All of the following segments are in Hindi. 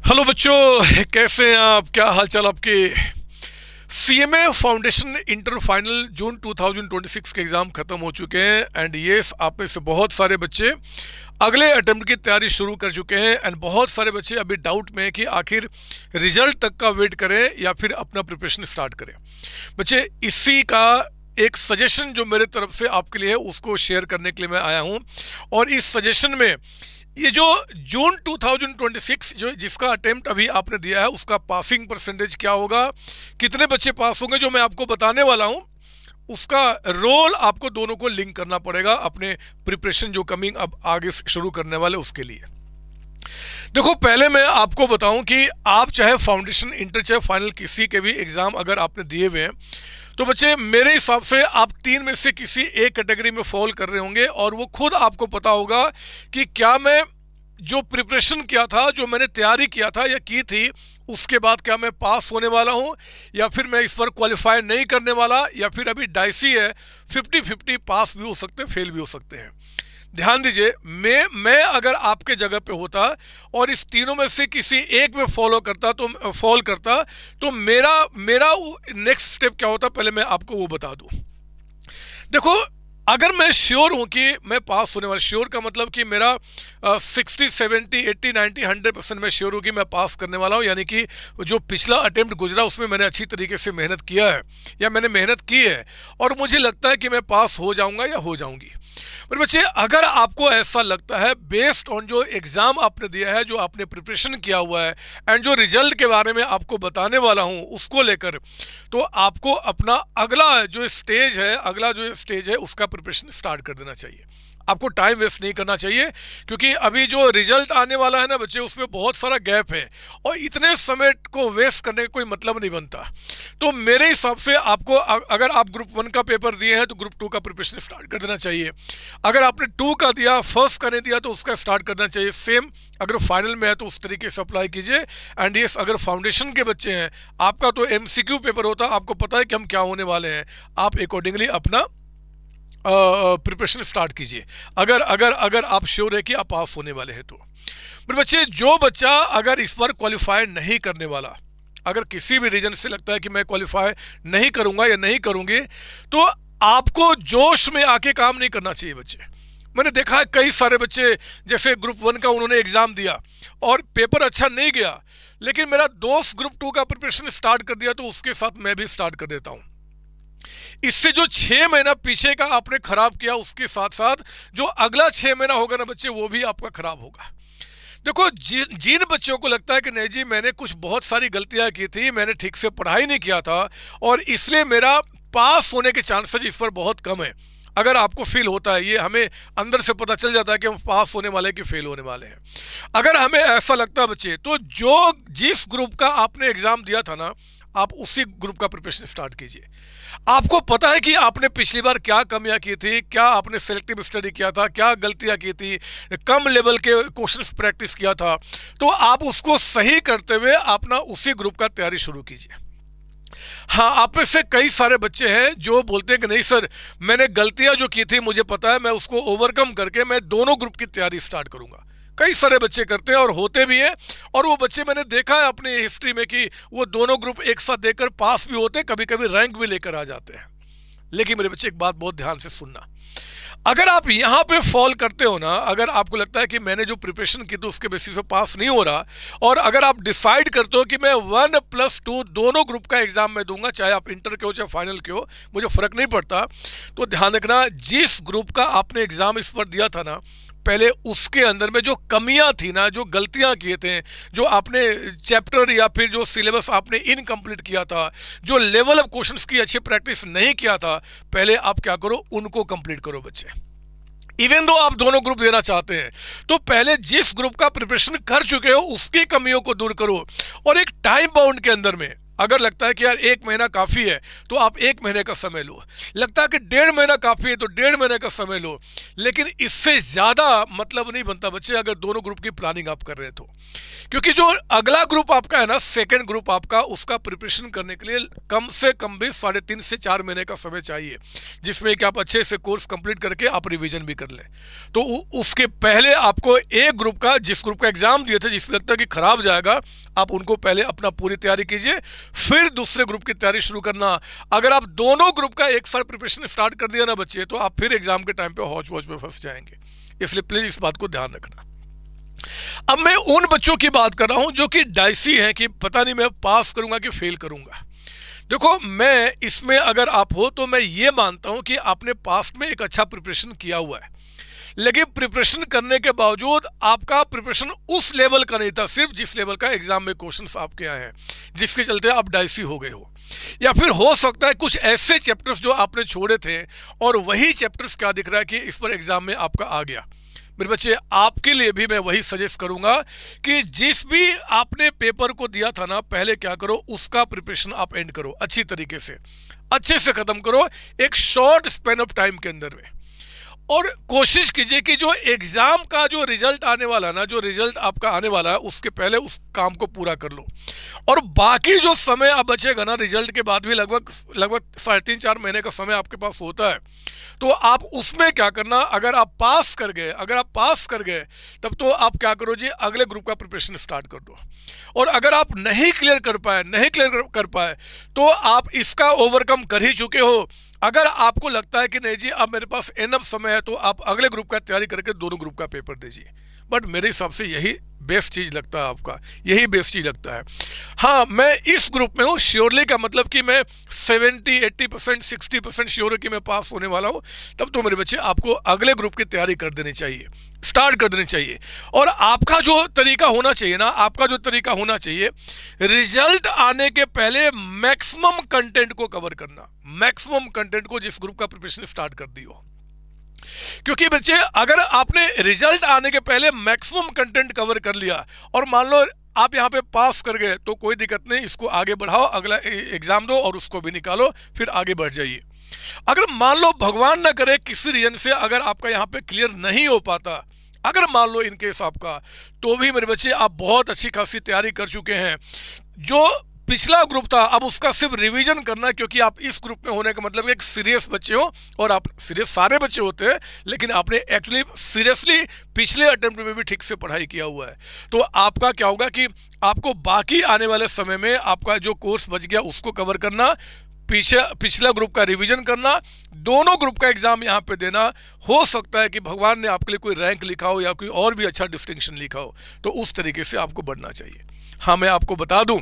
हेलो बच्चों, कैसे हैं आप? क्या हाल चाल आपके? सीएमए फाउंडेशन इंटर फाइनल जून 2026 के एग्ज़ाम ख़त्म हो चुके हैं एंड यस, आप में से बहुत सारे बच्चे अगले अटेम्प्ट की तैयारी शुरू कर चुके हैं एंड बहुत सारे बच्चे अभी डाउट में हैं कि आखिर रिजल्ट तक का वेट करें या फिर अपना प्रिपरेशन स्टार्ट करें। बच्चे, इसी का एक सजेशन जो मेरे तरफ से आपके लिए है उसको शेयर करने के लिए मैं आया हूँ। और इस सजेशन में ये जो जून 2026 जो जिसका अटेम्प्ट अभी आपने दिया है उसका पासिंग परसेंटेज क्या होगा, कितने बच्चे पास होंगे, जो मैं आपको बताने वाला हूँ उसका रोल आपको दोनों को लिंक करना पड़ेगा अपने प्रिपरेशन जो कमिंग अब आगे शुरू करने वाले उसके लिए। देखो, पहले मैं आपको बताऊं कि आप चाहे फाउंडेशन इंटर चाहे फाइनल किसी के भी एग्जाम अगर आपने दिए हुए हैं तो बच्चे मेरे हिसाब से आप तीन में से किसी एक कैटेगरी में फॉल कर रहे होंगे और वो खुद आपको पता होगा कि क्या मैं जो प्रिपरेशन किया था, जो मैंने तैयारी किया था या की थी, उसके बाद क्या मैं पास होने वाला हूं या फिर मैं इस पर क्वालिफाई नहीं करने वाला, या फिर अभी डाइसी है, 50-50 पास भी हो सकते हैं, फेल भी हो सकते हैं। ध्यान दीजिए, मैं अगर आपके जगह पे होता और इस तीनों में से किसी एक में फॉल करता तो मेरा मेरा नेक्स्ट स्टेप क्या होता, पहले मैं आपको वो बता दूं। देखो, अगर मैं श्योर हूं कि मैं पास होने वाला, श्योर का मतलब कि मेरा 60, 70, 80, 90, 100% मैं श्योर हूं कि मैं पास करने वाला हूं, यानी कि जो पिछला अटेम्प्ट गुजरा उसमें मैंने अच्छी तरीके से मेहनत किया है या मैंने मेहनत की है और मुझे लगता है कि मैं पास हो जाऊंगा या हो जाऊंगी। पर बच्चे, अगर आपको ऐसा लगता है बेस्ड ऑन जो एग्ज़ाम आपने दिया है, जो आपने प्रिपरेशन किया हुआ है एंड जो रिजल्ट के बारे में आपको बताने वाला हूं उसको लेकर, तो आपको अपना अगला जो स्टेज है उसका प्रिपरेशन स्टार्ट कर देना चाहिए। आपको टाइम वेस्ट नहीं करना चाहिए, क्योंकि अभी जो रिजल्ट आने वाला है ना बच्चे, उसमें बहुत सारा गैप है और इतने समय को वेस्ट करने का कोई मतलब नहीं बनता। तो मेरे हिसाब से आपको, अगर आप ग्रुप 1 का पेपर दिए हैं तो ग्रुप 2 का प्रिपरेशन स्टार्ट कर देना चाहिए। अगर आपने 2 का दिया, फर्स्ट का नहीं दिया, तो उसका स्टार्ट करना चाहिए। सेम अगर फाइनल में है तो उस तरीके से अप्लाई कीजिए। एंड यस, अगर फाउंडेशन के बच्चे हैं, आपका तो एमसीक्यू पेपर होता है, आपको पता है कि हम क्या होने वाले हैं, आप अकॉर्डिंगली अपना प्रिपरेशन स्टार्ट कीजिए, अगर अगर अगर आप श्योर है कि आप पास होने वाले हैं तो। पर बच्चे, जो बच्चा अगर इस बार क्वालिफाई नहीं करने वाला, अगर किसी भी रीजन से लगता है कि मैं क्वालिफाई नहीं करूंगा या नहीं करूंगी, तो आपको जोश में आके काम नहीं करना चाहिए बच्चे। मैंने देखा है कई सारे बच्चे, जैसे ग्रुप 1 का उन्होंने एग्जाम दिया और पेपर अच्छा नहीं गया, लेकिन मेरा दोस्त ग्रुप 2 का प्रिपरेशन स्टार्ट कर दिया तो उसके साथ मैं भी स्टार्ट कर देता हूं। इससे जो 6 महीना पीछे का आपने खराब किया, उसके साथ साथ जो अगला 6 महीना होगा ना बच्चे, वो भी आपका खराब होगा। देखो, जिन बच्चों को लगता है कि नहीं जी मैंने कुछ बहुत सारी गलतियां की थी, मैंने ठीक से पढ़ाई नहीं किया था और इसलिए मेरा पास होने के चांसेस इस पर बहुत कम है, अगर आपको फील होता है, ये हमें अंदर से पता चल जाता है कि हम पास होने वाले हैं कि फेल होने वाले हैं, अगर हमें ऐसा लगता है बच्चे, तो जिस ग्रुप का आपने एग्जाम दिया था ना, आप उसी ग्रुप का प्रिपरेशन स्टार्ट कीजिए। आपको पता है कि आपने पिछली बार क्या कमियां की थी, क्या आपने सेलेक्टिव स्टडी किया था, क्या गलतियां की थी, कम लेवल के क्वेश्चंस प्रैक्टिस किया था, तो आप उसको सही करते हुए अपना उसी ग्रुप का तैयारी शुरू कीजिए। हाँ, आप में से कई सारे बच्चे हैं जो बोलते हैं कि नहीं सर, मैंने गलतियां जो की थी मुझे पता है, मैं उसको ओवरकम करके मैं दोनों ग्रुप की तैयारी स्टार्ट करूंगा। कई सारे बच्चे करते हैं और होते भी हैं, और वो बच्चे मैंने देखा है अपनी हिस्ट्री में कि वो दोनों ग्रुप एक साथ देकर पास भी होते हैं, कभी कभी रैंक भी लेकर आ जाते हैं। लेकिन मेरे बच्चे, एक बात बहुत ध्यान से सुनना, अगर आप यहाँ पे फॉल करते हो ना, अगर आपको लगता है कि मैंने जो प्रिपरेशन की थी उसके बेसिस पे पास नहीं हो रहा, और अगर आप डिसाइड करते हो कि मैं 1+2 दोनों ग्रुप का एग्जाम में दूंगा, चाहे आप इंटर के हो चाहे फाइनल के हो, मुझे फर्क नहीं पड़ता, तो ध्यान रखना, जिस ग्रुप का आपने एग्जाम इस पर दिया था ना, पहले उसके अंदर में जो कमियां थी ना, जो गलतियां किए थे, जो आपने चैप्टर या फिर जो सिलेबस आपने इनकम्प्लीट किया था, जो लेवल ऑफ क्वेश्चंस की अच्छी प्रैक्टिस नहीं किया था, पहले आप क्या करो, उनको कंप्लीट करो बच्चे। इवन दो आप दोनों ग्रुप देना चाहते हैं, तो पहले जिस ग्रुप का प्रिपरेशन कर चुके हो उसकी कमियों को दूर करो, और एक टाइम बाउंड के अंदर में, अगर लगता है कि यार 1 महीना काफ़ी है तो आप 1 महीने का समय लो, लगता है कि 1.5 महीना काफ़ी है तो 1.5 महीने का समय लो, लेकिन इससे ज़्यादा मतलब नहीं बनता बच्चे, अगर दोनों ग्रुप की प्लानिंग आप कर रहे हैं तो। क्योंकि जो अगला ग्रुप आपका है ना, सेकंड ग्रुप आपका, उसका प्रिपरेशन करने के लिए कम से कम भी 3.5 से 4 महीने का समय चाहिए, जिसमें कि आप अच्छे से कोर्स कंप्लीट करके आप रिवीजन भी कर लें। तो उसके पहले आपको एक ग्रुप का, जिस ग्रुप का एग्जाम दिए थे जिसमें लगता है कि खराब जाएगा, आप उनको पहले अपना पूरी तैयारी कीजिए, फिर दूसरे ग्रुप की तैयारी शुरू करना। अगर आप दोनों ग्रुप का एक साथ प्रिपरेशन स्टार्ट कर दिया ना बच्चे, तो आप फिर एग्जाम के टाइम पे हौच पौच में फंस जाएंगे। इसलिए प्लीज इस बात को ध्यान रखना। अब मैं उन बच्चों की बात कर रहा हूं जो कि डाइसी हैं कि पता नहीं मैं पास करूंगा कि फेल करूंगा। देखो, मैं इसमें अगर आप हो तो मैं ये मानता हूं कि आपने पास्ट में एक अच्छा प्रिपरेशन किया हुआ है, लेकिन प्रिपरेशन करने के बावजूद आपका प्रिपरेशन उस लेवल का नहीं था, सिर्फ जिस लेवल का एग्जाम में क्वेश्चंस आपके आए हैं, जिसके चलते आप डाइसी हो गए हो। या फिर हो सकता है कुछ ऐसे चैप्टर्स जो आपने छोड़े थे और वही चैप्टर्स क्या दिख रहा है कि इस पर एग्जाम में आपका आ गया। मेरे बच्चे, आपके लिए भी मैं वही सजेस्ट करूंगा कि जिस भी आपने पेपर को दिया था ना, पहले क्या करो, उसका प्रिपरेशन आप एंड करो अच्छी तरीके से, अच्छे से खत्म करो एक शॉर्ट स्पेन ऑफ टाइम के अंदर में। और कोशिश कीजिए कि जो एग्जाम का जो रिजल्ट आने वाला है ना, जो रिजल्ट आपका आने वाला है, उसके पहले उस काम को पूरा कर लो। और बाकी जो समय आप बचेगा ना, रिजल्ट के बाद भी लगभग 3.5-4 महीने का समय आपके पास होता है, तो आप उसमें क्या करना, अगर आप पास कर गए तब तो आप क्या करो जी, अगले ग्रुप का प्रिपरेशन स्टार्ट कर दो। और अगर आप नहीं क्लियर कर पाए तो आप इसका ओवरकम कर ही चुके हो। अगर आपको लगता है कि नहीं जी अब मेरे पास एनफ समय है, तो आप अगले ग्रुप का तैयारी करके दोनों ग्रुप का पेपर दीजिए। बट मेरे हिसाब से यही बेस्ट चीज लगता है, आपका यही बेस्ट चीज लगता है। हाँ, मैं इस ग्रुप में हूँ श्योरली का मतलब कि मैं 70-80% 60% श्योर है कि मैं पास होने वाला हूँ। तब तो मेरे बच्चे आपको अगले ग्रुप की तैयारी कर देनी चाहिए, स्टार्ट कर देनी चाहिए। और आपका जो तरीका होना चाहिए ना, रिजल्ट आने के पहले मैक्सिमम कंटेंट को कवर करना, मैक्सिमम कंटेंट को, जिस ग्रुप का प्रिपरेशन स्टार्ट कर दी हो। क्योंकि बच्चे, अगर आपने रिजल्ट आने के पहले मैक्सिमम कंटेंट कवर कर लिया और मान लो आप यहाँ पे पास कर गए, तो कोई दिक्कत नहीं, इसको आगे बढ़ाओ, अगला एग्जाम दो और उसको भी निकालो, फिर आगे बढ़ जाइए। अगर मान लो भगवान ना करे किसी रीजन से अगर आपका यहाँ पे क्लियर नहीं हो पाता, अगर मान लो इन केस आपका, तो भी मेरे बच्चे आप बहुत अच्छी खासी तैयारी कर चुके हैं। जो पिछला ग्रुप था अब उसका सिर्फ रिवीजन करना, क्योंकि आप इस ग्रुप में होने का मतलब एक सीरियस बच्चे हो, और आप सीरियस सारे बच्चे होते हैं, लेकिन आपने एक्चुअली सीरियसली पिछले अटेम्प्ट में भी ठीक से पढ़ाई किया हुआ है। तो आपका क्या होगा कि आपको बाकी आने वाले समय में आपका जो कोर्स बच गया उसको कवर करना, पिछला ग्रुप का रिवीजन करना, दोनों ग्रुप का एग्जाम यहाँ पे देना। हो सकता है कि भगवान ने आपके लिए कोई रैंक लिखा हो या कोई और भी अच्छा डिस्टिंक्शन लिखा हो, तो उस तरीके से आपको बढ़ना चाहिए। हाँ, मैं आपको बता दूं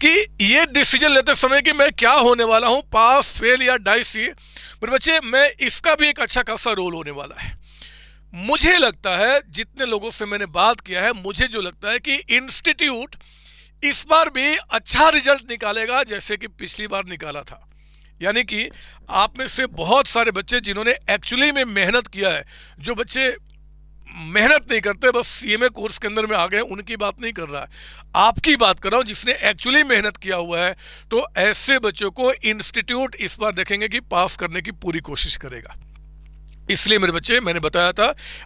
कि ये डिसीजन लेते समय कि मैं क्या होने वाला हूं, पास फेल या डाइसी, मेरे बच्चे, मैं इसका भी एक अच्छा खासा रोल होने वाला है। मुझे लगता है, जितने लोगों से मैंने बात किया है, मुझे जो लगता है कि इंस्टीट्यूट इस बार भी अच्छा रिजल्ट निकालेगा जैसे कि पिछली बार निकाला था। यानी कि आप में से बहुत सारे बच्चे जिन्होंने एक्चुअली में मेहनत किया है, जो बच्चे मेहनत नहीं करते बस सीएमए कोर्स के अंदर में आ गए, उनकी बात नहीं कर रहा है, आपकी बात कर रहा हूं जिसने एक्चुअली मेहनत किया हुआ है। तो ऐसे बच्चों को इंस्टीट्यूट इस बार देखेंगे कि पास करने की पूरी कोशिश करेगा। इसलिए मेरे बच्चे, मैंने बताया था,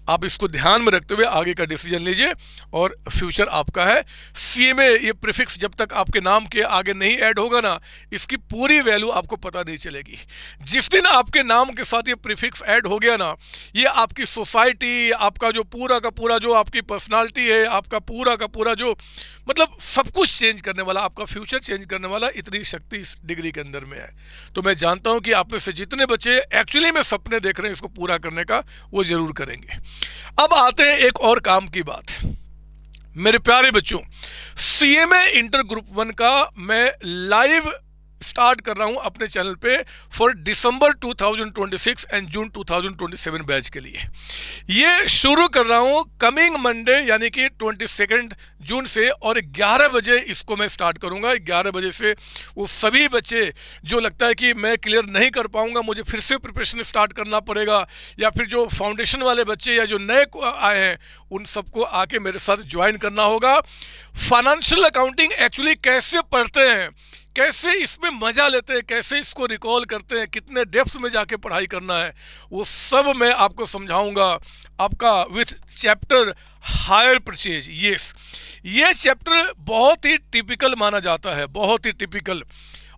आप इसको ध्यान में रखते हुए आगे का डिसीजन लीजिए और फ्यूचर आपका है। सीएमए ये प्रीफिक्स जब तक आपके नाम के आगे नहीं ऐड होगा ना, इसकी पूरी वैल्यू आपको पता नहीं चलेगी। जिस दिन आपके नाम के साथ ये प्रीफिक्स ऐड हो गया ना, ये आपकी सोसाइटी, आपका जो पूरा का पूरा जो आपकी पर्सनालिटी है, आपका पूरा का पूरा जो मतलब सब कुछ चेंज करने वाला, आपका फ्यूचर चेंज करने वाला, इतनी शक्ति इस डिग्री के अंदर में है। तो मैं जानता हूं कि आप में से जितने बच्चे एक्चुअली में सपने देख रहे हैं इसको पूरा करने का, वो जरूर करेंगे। अब आते हैं एक और काम की बात। मेरे प्यारे बच्चों, सीएमए इंटर ग्रुप 1 का मैं लाइव स्टार्ट कर रहा हूं अपने चैनल पे for December 2026 and June 2027 batch के लिए। ये शुरू कर रहा हूं कमिंग मंडे यानी कि 22 जून से, और 11 बजे इसको मैं स्टार्ट करूंगा। 11 बजे से वो सभी बच्चे जो लगता है कि मैं क्लियर नहीं कर पाऊंगा, मुझे फिर से प्रिपरेशन स्टार्ट करना पड़ेगा, या फिर जो फाउंडेशन वाले बच्चे या जो नए आए हैं, उन सबको आके मेरे साथ ज्वाइन करना होगा। फाइनेंशियल अकाउंटिंग एक्चुअली कैसे पढ़ते हैं, कैसे इसमें मजा लेते हैं, कैसे इसको रिकॉल करते हैं, कितने डेप्थ में जाके पढ़ाई करना है, वो सब मैं आपको समझाऊंगा, आपका with chapter hire purchase. Yes, ये चैप्टर बहुत ही टिपिकल माना जाता है, बहुत ही टिपिकल।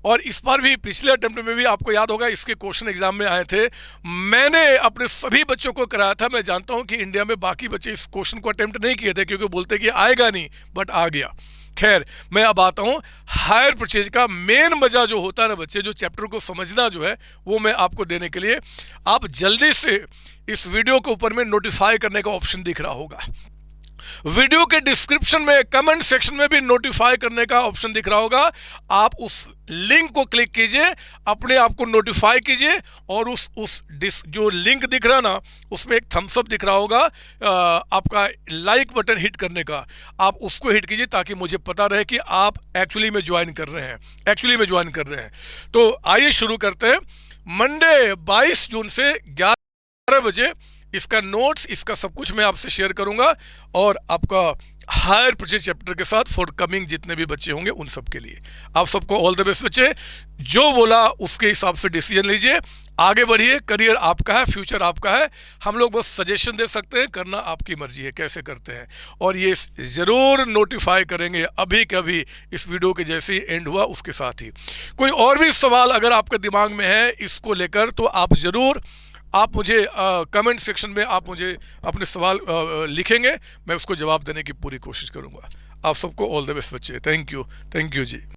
और इस बार भी पिछले अटेम्प्ट में भी आपको याद होगा इसके क्वेश्चन एग्जाम में आए थे। मैंने अपने सभी बच्चों को कराया था। मैं जानता हूं कि इंडिया में बाकी बच्चे इस क्वेश्चन को अटेम्प्ट नहीं किए थे क्योंकि बोलते कि आएगा नहीं, बट आ गया। खैर, मैं अब आता हूं हायर परचेज का मेन मजा जो होता है ना बच्चे, जो चैप्टर को समझना जो है वो मैं आपको देने के लिए, आप जल्दी से इस वीडियो के ऊपर में नोटिफाई करने का ऑप्शन दिख रहा होगा। वीडियो के डिस्क्रिप्शन में कमेंट सेक्शन में भी नोटिफाई करने का ऑप्शन दिख रहा होगा। आप उस लिंक को क्लिक कीजिए, अपने आप को नोटिफाई कीजिए, और उस जो लिंक दिख रहा ना उसमें एक थम्स अप दिख रहा होगा आपका लाइक बटन हिट करने का, आप उसको हिट कीजिए ताकि मुझे पता रहे कि आप एक्चुअली में ज्वाइन कर रहे हैं, तो आइए शुरू करते हैं। मंडे 22 जून से 11 बजे इसका नोट्स, इसका सब कुछ मैं आपसे शेयर करूंगा, और आपका हायर परचेज चैप्टर के साथ फॉर कमिंग जितने भी बच्चे होंगे उन सब के लिए। आप सबको ऑल द बेस्ट बच्चे। जो बोला उसके हिसाब से डिसीजन लीजिए, आगे बढ़िए। करियर आपका है, फ्यूचर आपका है। हम लोग बस सजेशन दे सकते हैं, करना आपकी मर्जी है कैसे करते हैं। और ये ज़रूर नोटिफाई करेंगे अभी के अभी, इस वीडियो के जैसे ही एंड हुआ उसके साथ ही। कोई और भी सवाल अगर आपके दिमाग में है इसको लेकर, तो आप ज़रूर आप मुझे कमेंट सेक्शन में आप मुझे अपने सवाल लिखेंगे, मैं उसको जवाब देने की पूरी कोशिश करूंगा। आप सबको ऑल द बेस्ट बच्चे। Thank you ji.